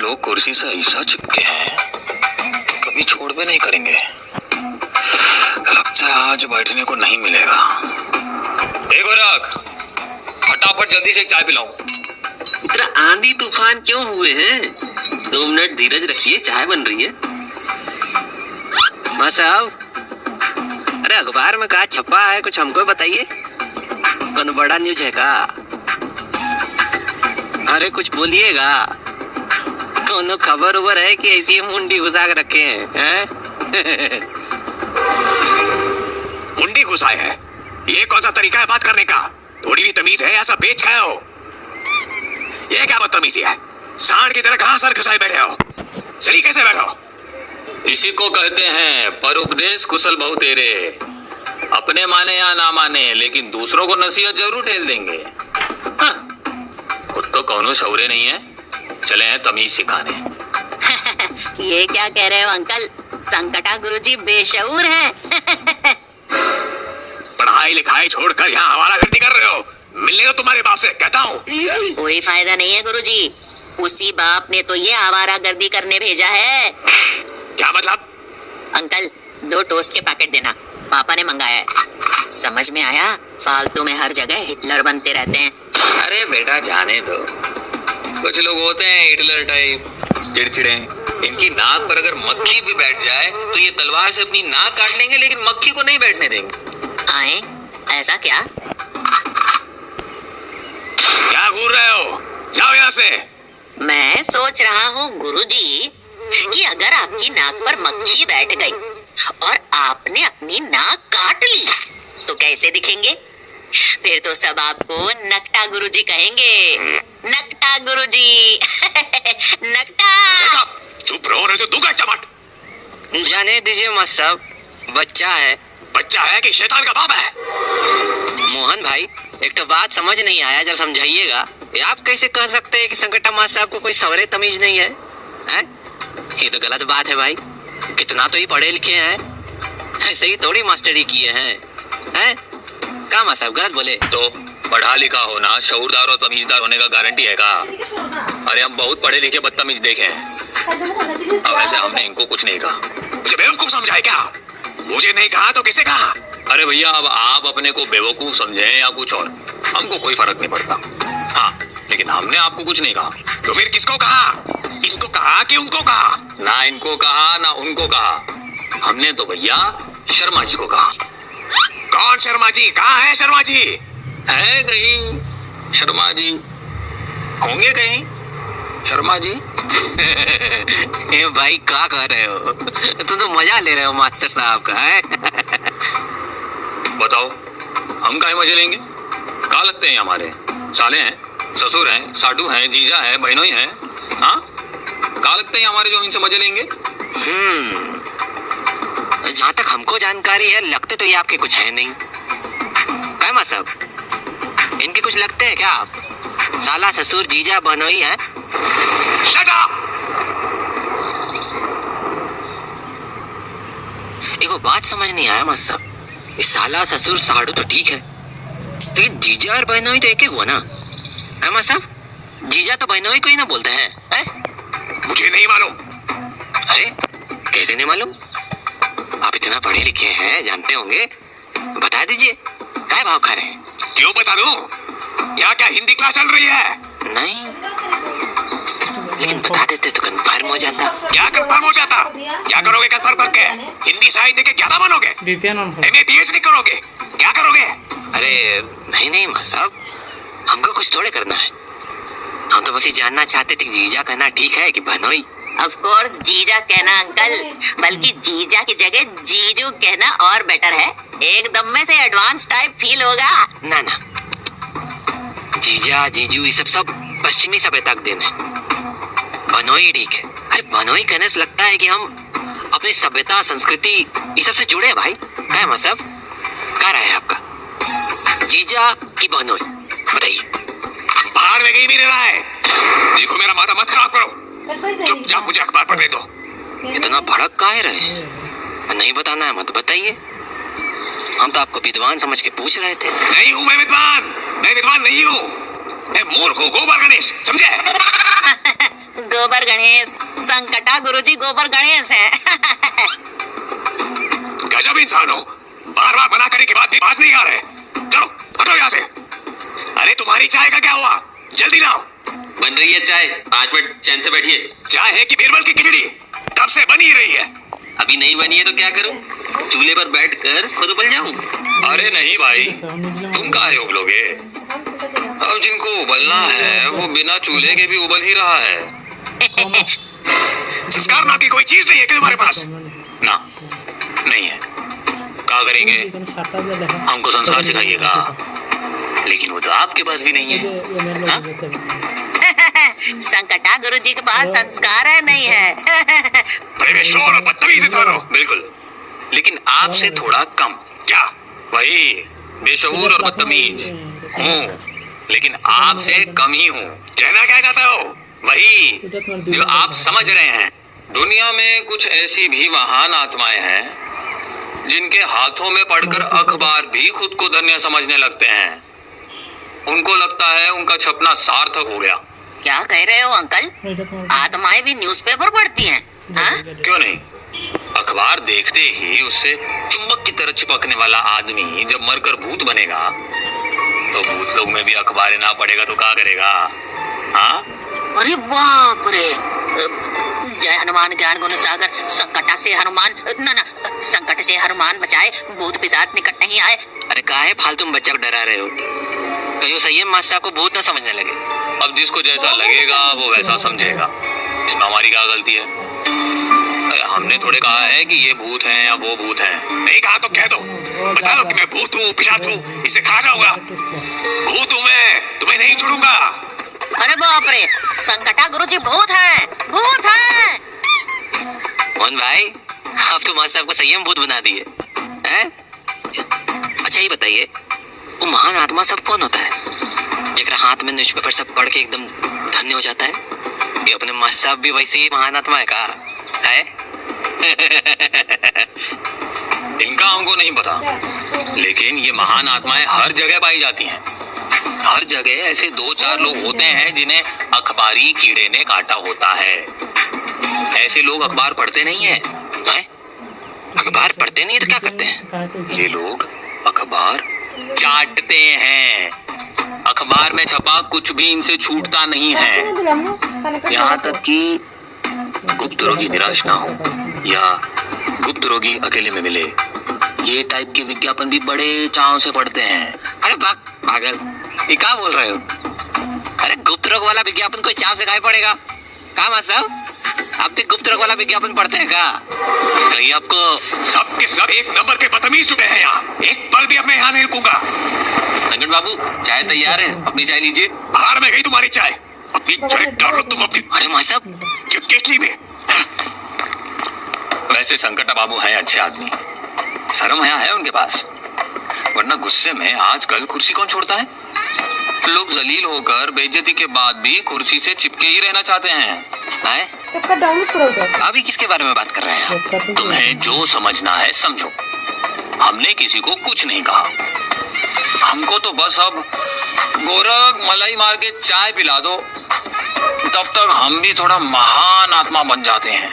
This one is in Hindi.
लोग कुर्सी से ऐसा चिपके हैं, कभी छोड़ भी नहीं करेंगे। लगता है आज बैठने को नहीं मिलेगा। एक गोरख, फटाफट जल्दी से चाय पिलाओ। इतना आंधी तूफान क्यों हुए हैं? 2 मिनट धीरज रखिए, चाय बन रही है। मां साहब, अरे अखबार में क्या छपा है, कुछ हमको बताइए। कौन बड़ा न्यूज है का? अरे कुछ बोलिएगा। कौन खबर उबर है कि ऐसी मुंडी घुसा के रखे हैं? मुंडी घुसाए है? ये कौन सा तरीका है बात करने का? थोड़ी भी तमीज है? ऐसा बेच खाए हो? ये क्या बदतमीजी है? सांड की तरह कहां सर घुसाए बैठे हो? सलीके से बैठो। इसी को कहते हैं पर उपदेश कुशल बहु तेरे। अपने माने या ना माने, लेकिन दूसरों को नसीहत जरूर ठेल देंगे। खुद तो कौनो शौर्य नहीं है, चले हैं तमीज सिखाने। ये क्या कह रहे हो अंकल? संकटा गुरुजी बेशऊर हैं। पढ़ाई लिखाई छोड़कर यहाँ आवारागर्दी कर रहे हो? मिलने दो तुम्हारे बाप से, कहता हूँ। कोई फायदा नहीं है गुरुजी, उसी बाप ने तो ये आवारागर्दी करने भेजा है। क्या मतलब? अंकल 2 टोस्ट के पैकेट देना, पापा ने मंगाया है। समझ में आया? फालतू में हर जगह हिटलर बनते रहते हैं। अरे बेटा जाने दो, कुछ लोग होते हैं हिटलर टाइप, चिड़चिड़े। इनकी नाक पर अगर मक्खी भी बैठ जाए तो ये तलवार से अपनी नाक काट लेंगे, लेकिन मक्खी को नहीं बैठने देंगे। आए, ऐसा क्या? क्या घूर रहे हो? जाओ यहाँ से। मैं सोच रहा हूँ गुरुजी कि अगर आपकी नाक पर मक्खी बैठ गई और आपने अपनी नाक काट ली तो कैसे दिखेंगे? फिर तो सब आपको नकटा गुरुजी कहेंगे। नकटा गुरुजी। नकटा। चुप रहो नहीं तो दूंगा चमट। जाने दीजिए मां साहब, बच्चा है। बच्चा है कि शैतान का बाप है? मोहन भाई, एक तो बात समझ नहीं आया, जब समझाइएगा। आप कैसे कह सकते हैं कि संकटा मां साहब को कोई सवरे तमीज नहीं है? ये तो गलत बात है भाई। कितना तो ही पढ़े लिखे हैं, ऐसे ही थोड़ी मास्टरी किए हैं। क्या मां साहब गलत बोले? तो पढ़ा लिखा होना शऊरदार और तमीजदार होने का गारंटी है का? अरे हम बहुत पढ़े लिखे बदतमीज देखे हैं। अब ऐसे हमने इनको कुछ नहीं कहा। मुझे बेवकूफ समझा है क्या? मुझे नहीं कहा तो किसे कहा? अरे भैया, अब आप अपने को बेवकूफ समझें या कुछ और, हमको कोई फर्क नहीं पड़ता। हाँ, लेकिन हमने आपको कुछ नहीं कहा। तो फिर किसको कहा? इनको कहा कि उनको कहा? ना इनको कहा ना उनको कहा, हमने तो भैया शर्मा जी को कहा। कौन शर्मा जी? कहाँ है शर्मा जी? है कहीं शर्मा जी? होंगे कहीं शर्मा जी। ए भाई क्या कह रहे हो? तुम तो मजा ले रहे हो मास्टर साहब का है। बताओ, हम काहे मजे लेंगे? कहाँ लगते हैं हमारे? साले हैं, ससुर हैं, साडू हैं, जीजा हैं, बहनोई हैं। हाँ, कहाँ लगते हैं हमारे जो इनसे मजे लेंगे? जहाँ तक हमको जानकारी है, लगते तो ये आपके कुछ है नहीं। क्या मां साहब, इनके कुछ लगते हैं क्या आप? साला ससुर जीजा बहनोई है। Shut up! देखो बात समझ नहीं आया मां साहब, इस साला ससुर साडू तो ठीक है, लेकिन जीजा और बहनोई तो एक ही हुआ ना? है मां साहब? जीजा तो बहनोई को ही ना बोलते हैं, है? मुझे नहीं मालूम। अरे कैसे नहीं मालूम? आप इतना पढ़े लिखे हैं, जानते होंगे, बता दीजिए क्या भाव खा रहे हैं? क्यों बता दूं? यहाँ क्या हिंदी क्लास चल रही है? नहीं, लेकिन बता देते तो कंफर्म हो जाता। क्या कंफर्म हो जाता? क्या करोगे कंफर्म करके? हिंदी साहित्य के क्या बनोगे? MA PhD करोगे? क्या करोगे? अरे नहीं मां साहब, हमको कुछ थोड़े करना है। हम तो बस ये जानना चाहते थे कि जीजा कहना ठीक है कि बहनोई। ऑफ कोर्स जीजा कहना अंकल, बल्कि जीजा की जगह जीजू कहना और बेटर है। एकदम में से एडवांस टाइप फील होगा। ना, जीजा जीजू ये सब पश्चिमी सभ्यता का देन है। बहनोई ठीक है। अरे बहनोई कहने से लगता है कि हम अपनी सभ्यता संस्कृति ये सब से जुड़े हैं भाई। क्या है मां साहब, क्या राय है आपका? जीजा की बहनोई बताइए। बाहर में गई मेरे राय। देखो मेरा माथा मत खराब करो, चुपचाप मुझे अखबार पढ़ने दो। इतना भड़क काहे रहे हैं? नहीं बताना है मत बताइए, हम तो आपको विद्वान समझ के पूछ रहे थे। नहीं हूँ मैं विद्वान नहीं हूँ। मैं मूर्ख हूँ, गोबर गणेश, समझे? गोबर गणेश, संकटा गुरुजी गोबर गणेश है। गजब इंसान हो, बार बार मना करने के बाद भी बाज नहीं आ रहे। चलो हटो यहाँ से। अरे तुम्हारी चाय का क्या हुआ? जल्दी लाओ। बन रही है चाय, 5 मिनट चैन से बैठिए। चाय है कि बीरबल की खिचड़ी? कब से बनी रही है। अभी नहीं बनी है तो क्या करूं? चूल्हे पर बैठकर खुद उबल जाऊं? अरे नहीं भाई, तुम काहे उबलोगे? अब जिनको उबलना है वो बिना चूल्हे के भी उबल ही रहा है। संस्कार नाम की कोई चीज नहीं है कि तुम्हारे पास? ना, नहीं है। क्या करेंगे? हमको संस्कार सिखाइएगा, लेकिन वो तो आपके पास भी नहीं है। हाँ? संकटा गुरुजी के पास संस्कार है नहीं है। बड़े बेशोर और बदतमीज इंसान हो। बिल्कुल, लेकिन आपसे थोड़ा कम। क्या? वही बेशऊर और बदतमीज हूँ, लेकिन आपसे कम ही हूँ। कहना क्या चाहते हो? वही जो आप समझ रहे हैं। दुनिया में कुछ ऐसी भी महान आत्माएं हैं जिनके हाथों में पढ़कर अखबार भी खुद को धन्य समझने लगते हैं। उनको लगता है उनका छपना सार्थक हो गया। क्या कह रहे हो अंकल? आत्माएं भी न्यूज़पेपर पढ़ती हैं? हाँ? क्यों नहीं? अखबार देखते ही उससे चुंबक की तरह चिपकने वाला आदमी जब मरकर भूत बनेगा तो भूत लोग में भी अखबारें ना पढ़ेगा तो क्या करेगा? हाँ? अरे बाप रे! जय हनुमान ज्ञान गुण सागर, संकटा से हनुमान ना संकट से हनुमान बचाए, भूत पिशाच निकट नहीं आए। अरे काहे फालतू में बच्चा को डरा रहे हो? कहीं संयम मास्टर आपको भूत न समझने लगे। अब जिसको जैसा लगेगा वो वैसा समझेगा। इसमें हमारी क्या गलती है? अरे हमने थोड़े कहा है कि ये भूत हैं या वो भूत हैं। नहीं कहा तो कह दो। बता दो कि मैं भूत हूँ, पिशाच हूँ, इससे खा जाऊंगा। भूत हूँ मैं, तुम्हें नहीं छोड़ूंगा। अरे बाप रे! संकटा गुरुजी भूत हैं, भूत हैं। मोहन भाई, आप तो मास्टर आपको संयम भूत बना दिए हैं? अच्छा ये बताइए, वो महान आत्मा सब कौन होता है जेकर हाथ में न्यूज़पेपर सब पढ़ के एकदम धन्य हो जाता है? ये अपने मास्टर साहब भी वैसे ही महान आत्मा है का है? इनका हमको नहीं पता, लेकिन ये महान आत्माएं हर जगह पाई जाती हैं। हर जगह ऐसे 2-4 लोग होते हैं जिन्हें अखबारी कीड़े ने काटा होता है। ऐसे लोग अखबार पढ़ते नहीं हैं। हैं? अखबार पढ़ते नहीं तो क्या करते हैं? ये लोग अखबार चाटते हैं। अखबार में छपा कुछ भी इनसे छूटता नहीं है, यहाँ तक कि गुप्त रोगी निराश ना हो या गुप्त रोगी अकेले में मिले, ये टाइप के विज्ञापन भी बड़े चाव से पढ़ते हैं। अरे पागल, ये क्या बोल रहे हो? अरे गुप्त रोग वाला विज्ञापन कोई चाव से काहे पड़ेगा? क्या मतलब? आप भी गुप्त रोग वाला विज्ञापन पढ़ते हैं क्या? कहीं आपको सब के सब एक नंबर के बदतमीज जुटे हैं यहाँ। एक पल भी अब मैं यहाँ नहीं रुकूंगा। संकट बाबू, चाय तैयार है, अपनी चाय लीजिए। बाहर में गई तुम्हारी चाय, अपनी चाय डालो तुम अपनी अरे माँ साहब, केटली में। वैसे संकटा बाबू हैं अच्छे आदमी, शर्म है उनके पास, वरना गुस्से में आजकल कुर्सी कौन छोड़ता है? लोग जलील होकर बेइज्जती के बाद भी कुर्सी से चिपके ही रहना चाहते हैं। अभी किसके बारे में बात कर रहे हैं आप? तुम्हें जो समझना है समझो। हमने किसी को कुछ नहीं कहा। हमको तो बस अब गोरख मलाई मार के चाय पिला दो, तब तक हम भी थोड़ा महान आत्मा बन जाते हैं।